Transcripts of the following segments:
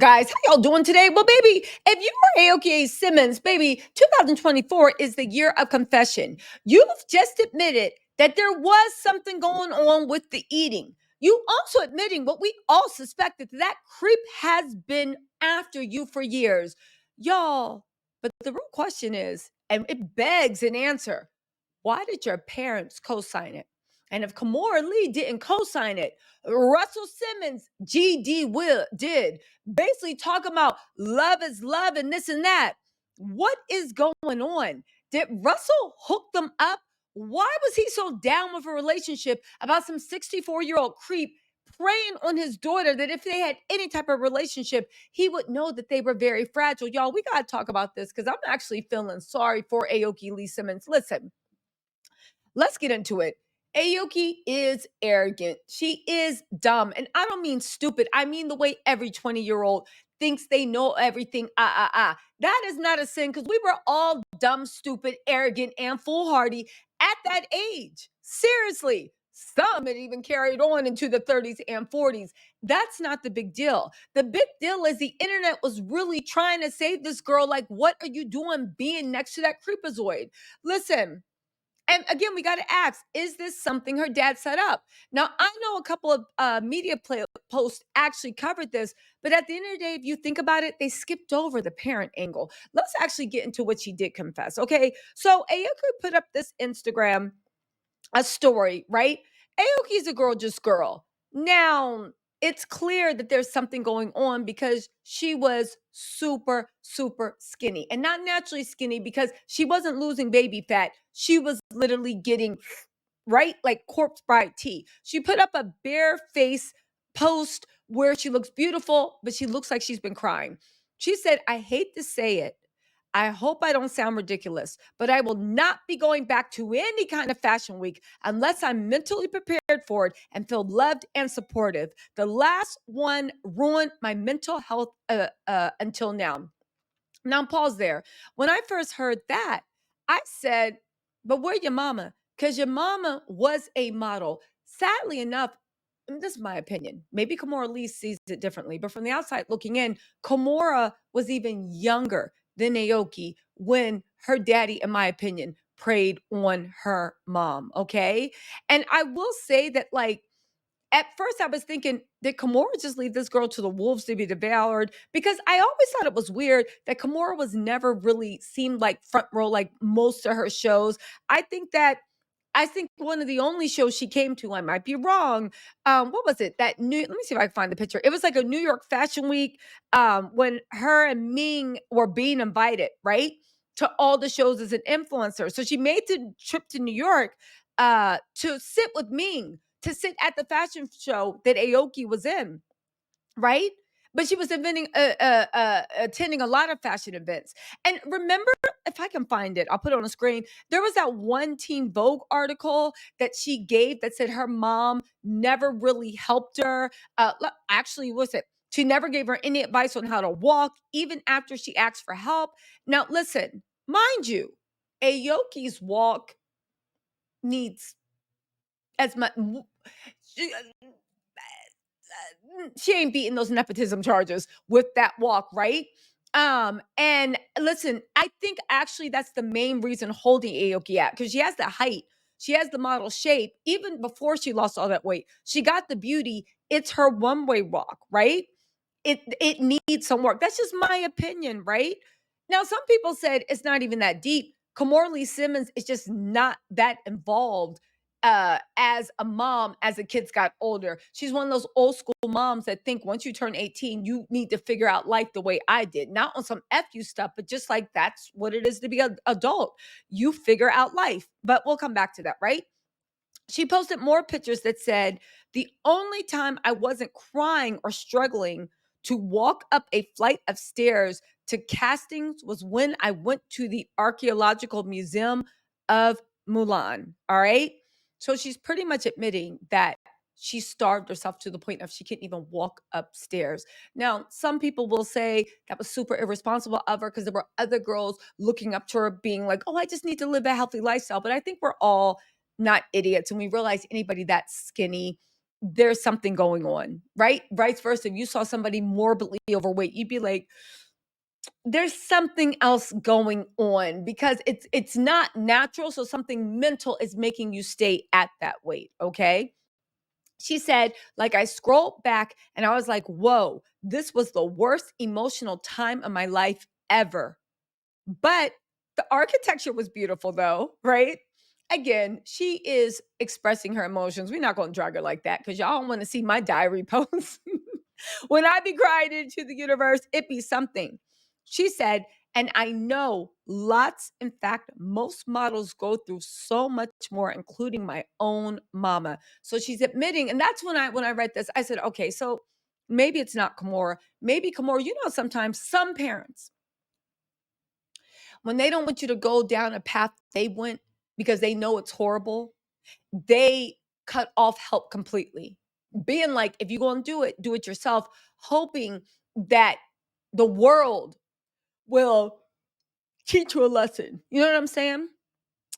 guys? How y'all doing today? Well, baby, if you are Aoki Simmons, baby, 2024 is the year of confession. You've just admitted that there was something going on with the eating. You also admitting what we all suspected, that creep has been after you for years. Y'all, but the real question is, and it begs an answer, why did your parents co-sign it? And if Kamora Lee didn't co-sign it, Russell Simmons, GD will did. Basically talking about love is love and this and that. What is going on? Did Russell hook them up? Why was he so down with a relationship about some 64-year-old creep praying on his daughter that if they had any type of relationship, he would know that they were very fragile? Y'all, we got to talk about this because I'm actually feeling sorry for Aoki Lee Simmons. Listen, let's get into it. Aoki is arrogant. She is dumb. And I don't mean stupid. I mean the way every 20-year-old thinks they know everything. That is not a sin because we were all dumb, stupid, arrogant, and foolhardy at that age. Seriously. Some had even carried on into the 30s and 40s. That's not the big deal. The big deal is the internet was really trying to save this girl. Like, what are you doing being next to that creepazoid? Listen, and again, we got to ask, is this something her dad set up? Now, I know a couple of posts actually covered this, but at the end of the day, if you think about it, they skipped over the parent angle. Let's actually get into what she did confess. Okay. So Aoki put up this Instagram, a story, right? Aoki's a gorgeous girl. Now, it's clear that there's something going on because she was super, super skinny and not naturally skinny because she wasn't losing baby fat. She was literally getting, right, like corpse bride tea. She put up a bare face post where she looks beautiful, but she looks like she's been crying. She said, I hate to say it, I hope I don't sound ridiculous, but I will not be going back to any kind of fashion week unless I'm mentally prepared for it and feel loved and supportive. The last one ruined my mental health until now. Now, pause there. When I first heard that, I said, but where your mama? Because your mama was a model. Sadly enough, and this is my opinion. Maybe Kamora Lee sees it differently, but from the outside looking in, Kamora was even younger than Aoki when her daddy, in my opinion, preyed on her mom. Okay. And I will say that, like, at first I was thinking, did Kamora just leave this girl to the wolves to be devoured? Because I always thought it was weird that Kamora was never really seemed like front row like most of her shows. I think that one of the only shows she came to, I might be wrong. What was it? That new, let me see if I can find the picture. It was like a New York Fashion Week when her and Ming were being invited, right? To all the shows as an influencer. So she made the trip to New York to sit with Ming, to sit at the fashion show that Aoki was in, right? But she was attending a lot of fashion events. And remember, if I can find it, I'll put it on the screen. There was that one Teen Vogue article that she gave that said her mom never really helped her. Actually, was it? She never gave her any advice on how to walk, even after she asked for help. Now, listen, mind you, Aoki's walk needs as much. She, she ain't beating those nepotism charges with that walk, right? And listen, I think actually that's the main reason holding Aoki at, because she has the height, she has the model shape. Even before she lost all that weight, she got the beauty. It's her one-way walk, right? It needs some work. That's just my opinion, right? Now, some people said it's not even that deep. Kamora Lee Simmons is just not that involved as a mom as the kids got older. She's one of those old school moms that think once you turn 18, you need to figure out life the way I did. Not on some FU stuff, but just like that's what it is to be an adult. You figure out life. But we'll come back to that, right? She posted more pictures that said, the only time I wasn't crying or struggling to walk up a flight of stairs to castings was when I went to the Archaeological Museum of Mulan. All right. So she's pretty much admitting that she starved herself to the point of she couldn't even walk upstairs. Now, some people will say that was super irresponsible of her because there were other girls looking up to her being like, oh, I just need to live a healthy lifestyle. But I think we're all not idiots and we realize anybody that skinny there's something going on, right? Vice versa. If you saw somebody morbidly overweight, you'd be like, there's something else going on because it's not natural. So something mental is making you stay at that weight. Okay. She said, like, I scrolled back and I was like, whoa, this was the worst emotional time of my life ever. But the architecture was beautiful, though, right? Again, she is expressing her emotions. We're not going to drag her like that because y'all don't want to see my diary posts. When I be crying into the universe, it be something. She said, and I know lots, in fact, most models go through so much more, including my own mama. So she's admitting, and that's when I read this, I said, okay, so maybe it's not Kimora. Maybe Kimora, sometimes some parents, when they don't want you to go down a path they went because they know it's horrible, they cut off help completely. Being like, if you're going to do it yourself, hoping that the world will teach you a lesson. You know what I'm saying?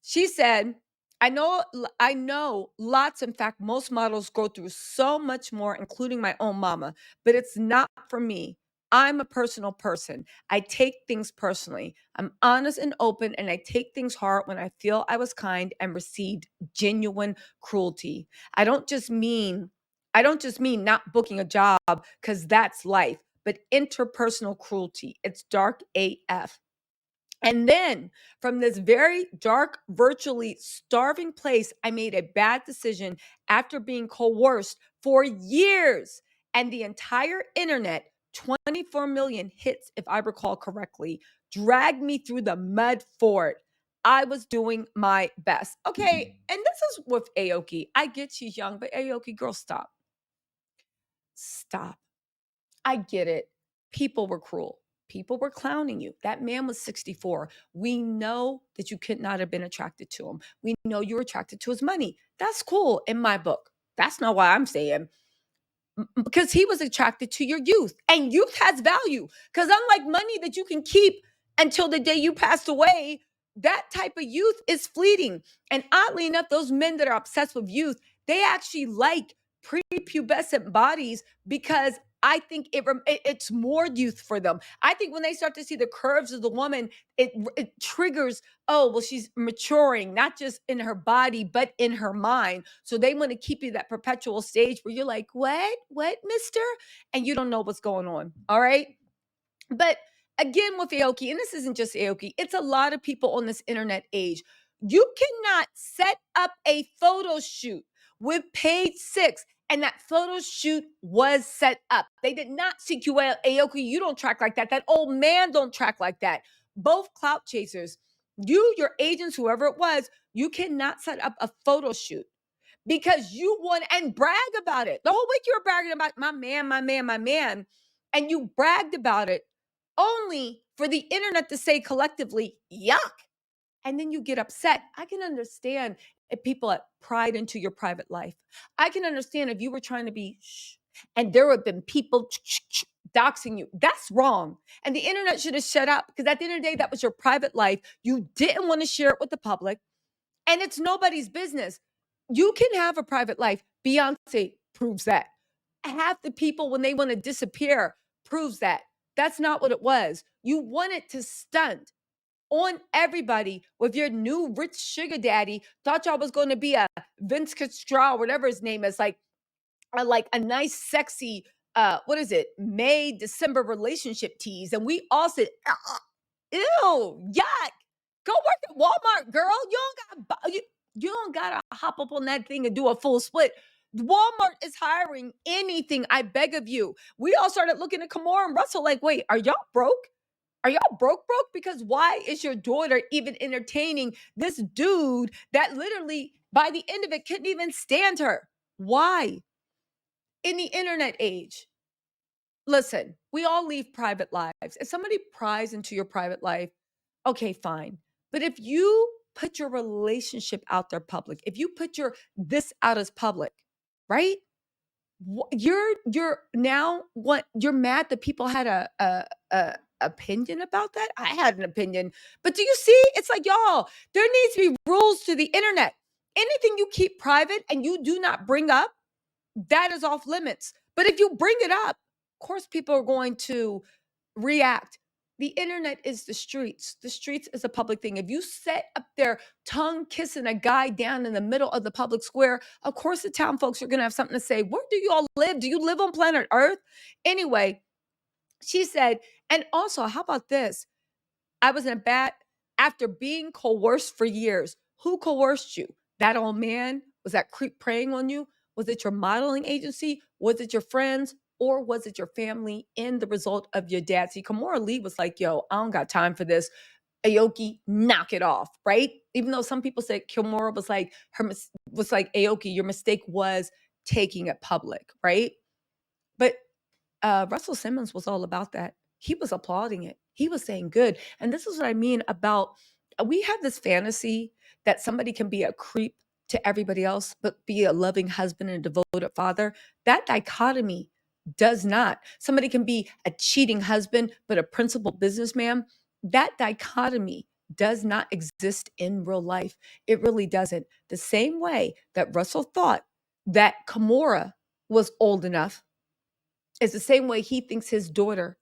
She said, I know lots, in fact, most models go through so much more, including my own mama, but it's not for me. I'm a personal person. I take things personally. I'm honest and open, and I take things hard when I feel I was kind and received genuine cruelty. I don't just mean not booking a job because that's life, but interpersonal cruelty. It's dark AF. And then from this very dark, virtually starving place, I made a bad decision after being coerced for years. And the entire internet, 24 million hits, if I recall correctly, dragged me through the mud for it. I was doing my best. Okay. And this is with Aoki. I get she's young, but Aoki, girl, stop. Stop. I get it. People were cruel. People were clowning you. That man was 64. We know that you could not have been attracted to him. We know you were attracted to his money. That's cool in my book. That's not why I'm saying because he was attracted to your youth, and youth has value because unlike money that you can keep until the day you passed away, that type of youth is fleeting. And oddly enough, those men that are obsessed with youth, they actually like prepubescent bodies because I think it's more youth for them. I think when they start to see the curves of the woman, it triggers, oh, well, she's maturing, not just in her body, but in her mind. So they want to keep you that perpetual stage where you're like, what, mister? And you don't know what's going on. All right. But again, with Aoki, and this isn't just Aoki, it's a lot of people on this internet age. You cannot set up a photo shoot with page 6, and that photo shoot was set up. They did not seek you out. Aoki, you don't track like that. That old man don't track like that. Both clout chasers, you, your agents, whoever it was, you cannot set up a photo shoot because you want and brag about it. The whole week you were bragging about my man, my man, my man, and you bragged about it only for the internet to say collectively, yuck. And then you get upset. I can understand if people have pried into your private life. I can understand if you were trying to be shh, and there have been people doxing you. That's wrong. And the internet should have shut up because at the end of the day, that was your private life. You didn't want to share it with the public, and it's nobody's business. You can have a private life. Beyonce proves that. Half the people, when they want to disappear, proves that. That's not what it was. You wanted to stunt on everybody with your new rich sugar daddy. Thought y'all was going to be a Vince Castro, whatever his name is, like a nice, sexy, what is it, May, December relationship tease. And we all said, ew, yuck. Go work at Walmart, girl. You don't gotta hop up on that thing and do a full split. Walmart is hiring anything. I beg of you. We all started looking at Kimora and Russell like, wait, are y'all broke? Are y'all broke? Because why is your daughter even entertaining this dude that literally by the end of it couldn't even stand her? Why? In the internet age, listen, we all leave private lives. If somebody pries into your private life, okay, fine. But if you put your relationship out there public, if you put your this out as public, right? You're now what you're mad that people had a opinion about that. I had an opinion, but do you see? It's like y'all. There needs to be rules to the internet. Anything you keep private and you do not bring up, that is off limits. But if you bring it up, of course, people are going to react. The internet is the streets. The streets is a public thing. If you set up there tongue kissing a guy down in the middle of the public square, of course the town folks are going to have something to say. Where do you all live? Do you live on planet Earth? Anyway, she said, and also, how about this? I was in a bad, after being coerced for years. Who coerced you? That old man? Was that creep preying on you? Was it your modeling agency? Was it your friends? Or was it your family in the result of your dad? See, Kamora Lee was like, yo, I don't got time for this. Aoki, knock it off, right? Even though some people said Kimura was like was like Aoki, your mistake was taking it public, right? But Russell Simmons was all about that. He was applauding it. He was saying good. And this is what I mean about we have this fantasy that somebody can be a creep to everybody else, but be a loving husband and a devoted father. That dichotomy does not. Somebody can be a cheating husband, but a principled businessman. That dichotomy does not exist in real life. It really doesn't. The same way that Russell thought that Kimura was old enough is the same way he thinks his daughter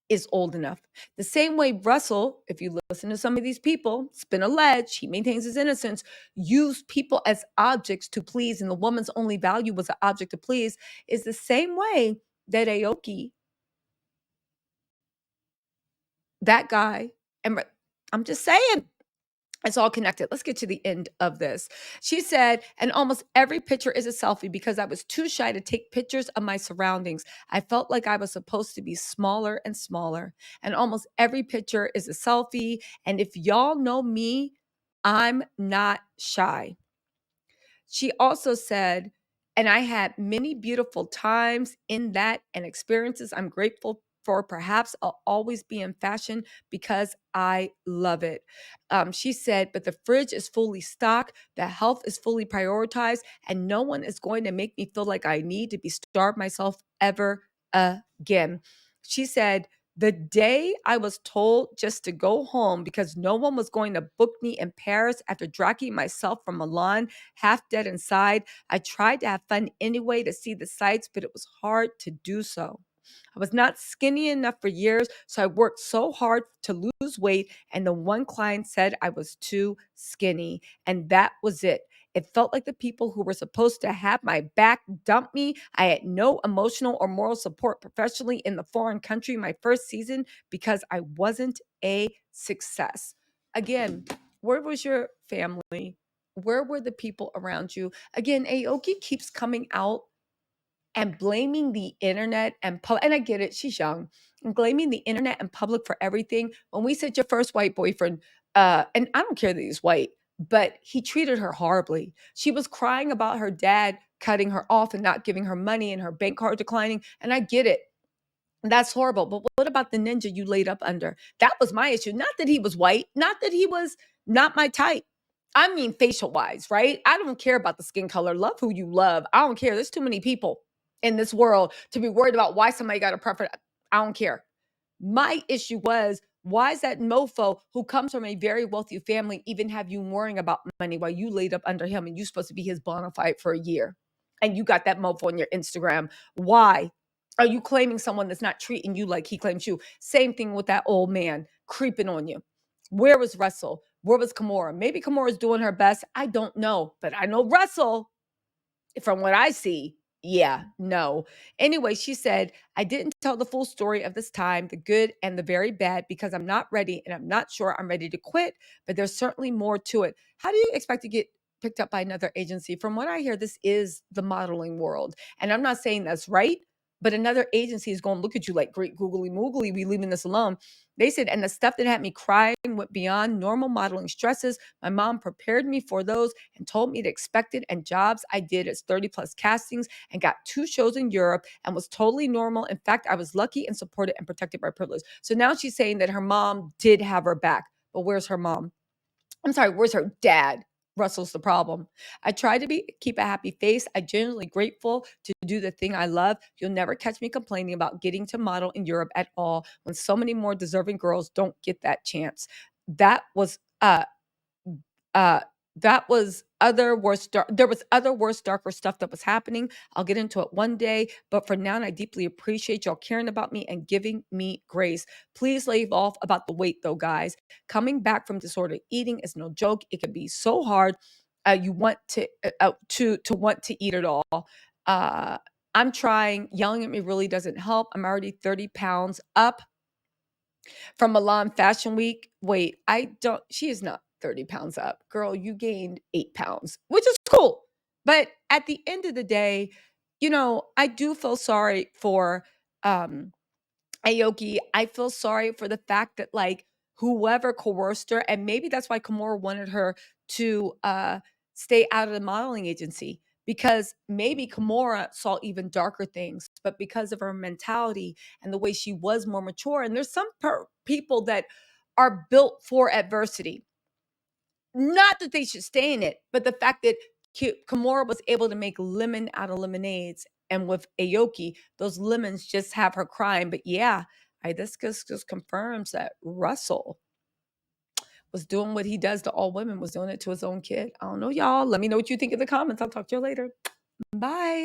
is old enough. The same way Russell, if you listen to some of these people, it's been alleged, he maintains his innocence, use people as objects to please, and the woman's only value was an object to please, is the same way that Aoki, that guy, and I'm just saying, it's all connected. Let's get to the end of this. She said, and almost every picture is a selfie because I was too shy to take pictures of my surroundings. I felt like I was supposed to be smaller and smaller. And almost every picture is a selfie. And if y'all know me, I'm not shy. She also said, and I had many beautiful times in that and experiences I'm grateful for. Perhaps I'll always be in fashion because I love it. She said, but the fridge is fully stocked, the health is fully prioritized, and no one is going to make me feel like I need to be starved myself ever again. She said, the day I was told just to go home because no one was going to book me in Paris after dragging myself from Milan half dead inside. I tried to have fun anyway to see the sights, but it was hard to do so. I was not skinny enough for years, so I worked so hard to lose weight, and the one client said I was too skinny, and that was it. It felt like the people who were supposed to have my back dumped me. I had no emotional or moral support professionally in the foreign country my first season because I wasn't a success. Again, where was your family? Where were the people around you? Again, Aoki keeps coming out and blaming the internet and I get it, she's young, and blaming the internet and public for everything. When we said your first white boyfriend, and I don't care that he's white, but he treated her horribly. She was crying about her dad cutting her off and not giving her money and her bank card declining. And I get it. That's horrible. But what about the ninja you laid up under? That was my issue. Not that he was white, not that he was not my type. I mean, facial wise, right? I don't care about the skin color. Love who you love. I don't care. There's too many people in this world to be worried about why somebody got a preference. I don't care. My issue was, why is that mofo who comes from a very wealthy family even have you worrying about money while you laid up under him and you're supposed to be his bona fide for a year? And you got that mofo on your Instagram. Why? Are you claiming someone that's not treating you like he claims you? Same thing with that old man creeping on you. Where was Russell? Where was Kimura? Maybe Kimura's doing her best. I don't know. But I know Russell, from what I see, yeah, no. Anyway, she said, I didn't tell the full story of this time, the good and the very bad, because I'm not ready and I'm not sure I'm ready to quit, but there's certainly more to it. How do you expect to get picked up by another agency? From what I hear, this is the modeling world. And I'm not saying that's right, but another agency is going to look at you like, great googly moogly, we leaving this alone. They said, and the stuff that had me crying went beyond normal modeling stresses. My mom prepared me for those and told me to expect it, and jobs I did as 30 plus castings and got 2 shows in Europe and was totally normal. In fact, I was lucky and supported and protected by privilege. So now she's saying that her mom did have her back, but where's her mom? I'm sorry, where's her dad? Russell's the problem. I try to keep a happy face. I genuinely grateful to do the thing I love. You'll never catch me complaining about getting to model in Europe at all when so many more deserving girls don't get that chance. That was That was other worse there was other worse, darker stuff that was happening. I'll get into it one day, but for now, I deeply appreciate y'all caring about me and giving me grace. Please leave off about the weight though, guys. Coming back from disordered eating is no joke. It can be so hard. You want to want to eat it all. Uh, I'm trying. Yelling at me really doesn't help. I'm already 30 pounds up from Milan Fashion Week. Wait, she is not 30 pounds up. Girl, you gained 8 pounds, which is cool. But at the end of the day, I do feel sorry for um, Aoki. I feel sorry for the fact that, like, whoever coerced her, and maybe that's why Kimura wanted her to stay out of the modeling agency, because maybe Kimura saw even darker things, but because of her mentality and the way she was more mature. And there's some people that are built for adversity. Not that they should stay in it, but the fact that Kimura was able to make lemon out of lemonades. And with Aoki, those lemons just have her crying. But yeah, this just confirms that Russell was doing what he does to all women, was doing it to his own kid. I don't know, y'all. Let me know what you think in the comments. I'll talk to you later. Bye.